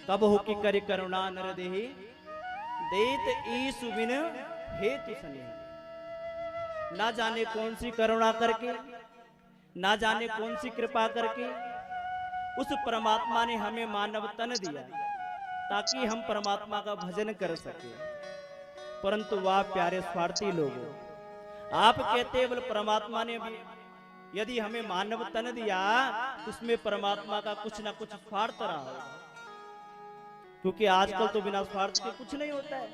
कब हो कि करे करुणा नर देहि देत ईसु बिन हेतु सने। ना जाने कौन सी करुणा करके, ना जाने कौन सी कृपा करके उस परमात्मा ने हमें मानव तन दिया ताकि हम परमात्मा का भजन कर सके। परंतु वाह प्यारे स्वार्थी लोगों, आप कहते हैं बोले परमात्मा ने भी यदि हमें मानव तन दिया तो उसमें परमात्मा का कुछ ना कुछ स्वार्थ रहा होगा, क्योंकि आजकल तो बिना स्वार्थ के कुछ नहीं होता है।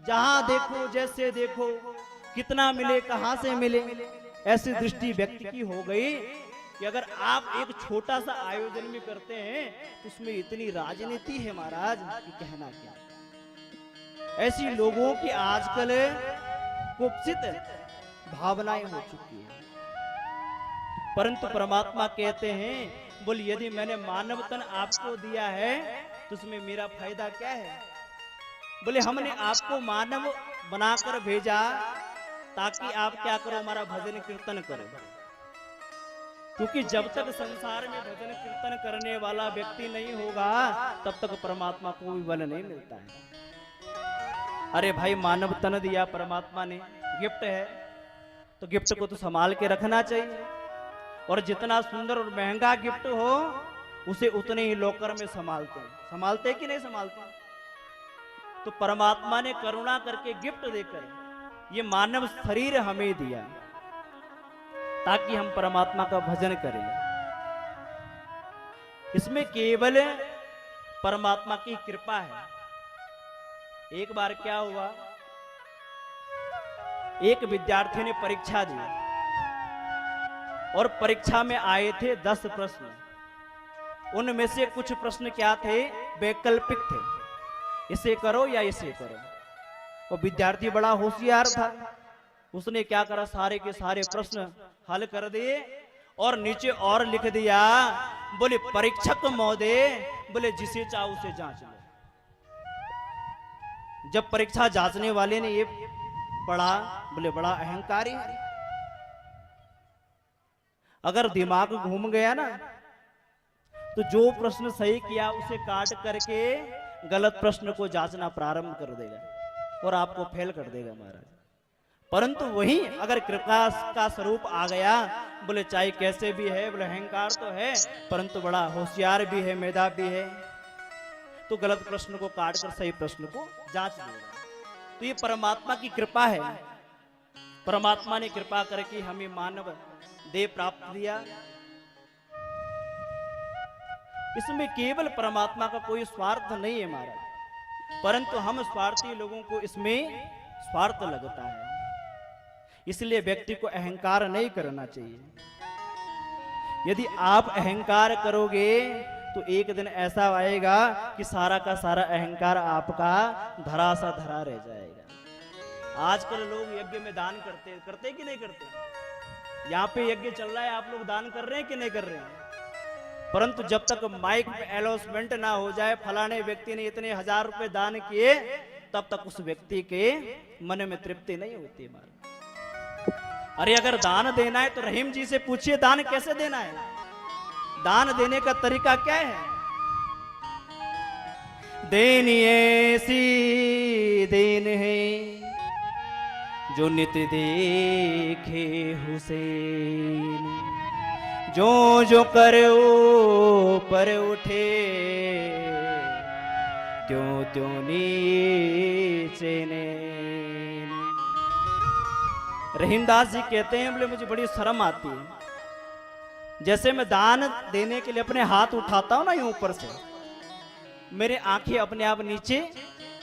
जहां देखो जैसे देखो कितना मिले कहां से मिले, ऐसी दृष्टि व्यक्ति की हो गई कि अगर आप एक छोटा सा आयोजन भी करते हैं तो उसमें इतनी राजनीति है महाराज कि कहना क्या। ऐसी लोगों की आजकल कुत्सित भावनाएं हो चुकी है। परंतु परमात्मा कहते हैं बोल यदि मैंने मानव तन आपको दिया है तो उसमें मेरा फायदा क्या है। बोले हमने आपको मानव बनाकर भेजा ताकि आप क्या करो, हमारा भजन कीर्तन करो। क्योंकि जब तक संसार में भजन कीर्तन करने वाला व्यक्ति नहीं होगा तब तक परमात्मा को भी बल नहीं मिलता है। अरे भाई मानव तन दिया परमात्मा ने, गिफ्ट है तो गिफ्ट को तो संभाल के रखना चाहिए। और जितना सुंदर और महंगा गिफ्ट हो उसे उतने ही लॉकर में संभालते कि नहीं संभालते। तो परमात्मा ने करुणा करके गिफ्ट देकर ये मानव शरीर हमें दिया ताकि हम परमात्मा का भजन करें। इसमें केवल परमात्मा की कृपा है। एक बार क्या हुआ, एक विद्यार्थी ने परीक्षा दी और परीक्षा में आए थे 10 प्रश्न। उनमें से कुछ प्रश्न क्या थे, वैकल्पिक थे, इसे करो या इसे करो। और विद्यार्थी बड़ा होशियार था, उसने क्या करा, सारे के सारे प्रश्न हल कर दिए और नीचे और लिख दिया बोले परीक्षक महोदय बोले जिसे चाहो उसे जांच लो। जब परीक्षा जांचने वाले ने ये पढ़ा बोले बड़ा अहंकारी है। अगर दिमाग घूम गया ना तो जो प्रश्न सही किया उसे काट करके गलत प्रश्न को जांचना प्रारंभ कर देगा और आपको फेल कर देगा महाराज। परंतु वही अगर कृपा का स्वरूप आ गया बोले चाहे कैसे भी है, बोले अहंकार तो है परंतु बड़ा होशियार भी है, मेधावी भी है, तो गलत प्रश्न को काट कर सही प्रश्न को जांच लेगा। तो ये परमात्मा की कृपा है। परमात्मा ने कृपा करके हमें मानव देह प्राप्त दिया। इसमें केवल परमात्मा का कोई स्वार्थ नहीं है महाराज, परंतु हम स्वार्थी लोगों को इसमें स्वार्थ लगता है। इसलिए व्यक्ति को अहंकार नहीं करना चाहिए। यदि आप अहंकार करोगे तो एक दिन ऐसा आएगा कि सारा का सारा अहंकार आपका धरा सा धरा रह जाएगा। आजकल लोग यज्ञ में दान करते कि नहीं करते। यहाँ पे यज्ञ चल रहा है, आप लोग दान कर रहे हैं कि नहीं कर रहे हैं। परंतु जब तक माइक में अनाउंसमेंट ना हो जाए फलाने व्यक्ति ने इतने 1000 रुपए दान किए, तब तक उस व्यक्ति के मन में तृप्ति नहीं होती। अरे अगर दान देना है तो रहीम जी से पूछिए दान कैसे देना है, दान देने का तरीका क्या है। देनी ऐसी देन है जो नित देखे हुसैन, जो जो करो पर उठे त्यों त्यों नीचे ने। रहीमदास जी कहते हैं बोले मुझे बड़ी शर्म आती है, जैसे मैं दान देने के लिए अपने हाथ उठाता हूं ना यूं ऊपर से, मेरे आंखें अपने आप नीचे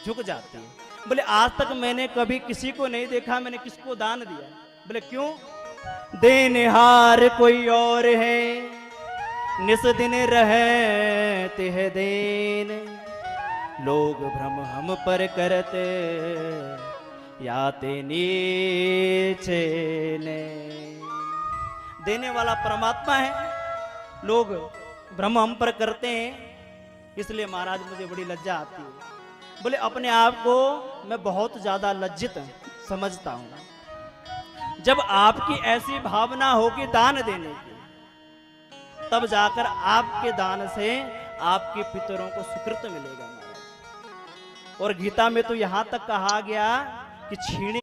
झुक जाती हैं। बोले आज तक मैंने कभी किसी को नहीं देखा मैंने किसको दान दिया। बोले क्यों, देनहार कोई और है निस दिन रहते हैं देन, लोग भ्रम हम पर करते याते नीचे ने। देने वाला परमात्मा है, लोग भ्रम हम पर करते हैं, इसलिए महाराज मुझे बड़ी लज्जा आती है। बोले अपने आप को मैं बहुत ज्यादा लज्जित समझता हूं। जब आपकी ऐसी भावना होगी दान देने की, तब जाकर आपके दान से आपके पितरों को सुकृत मिलेगा महाराज। और गीता में तो यहां तक कहा गया कि छीणे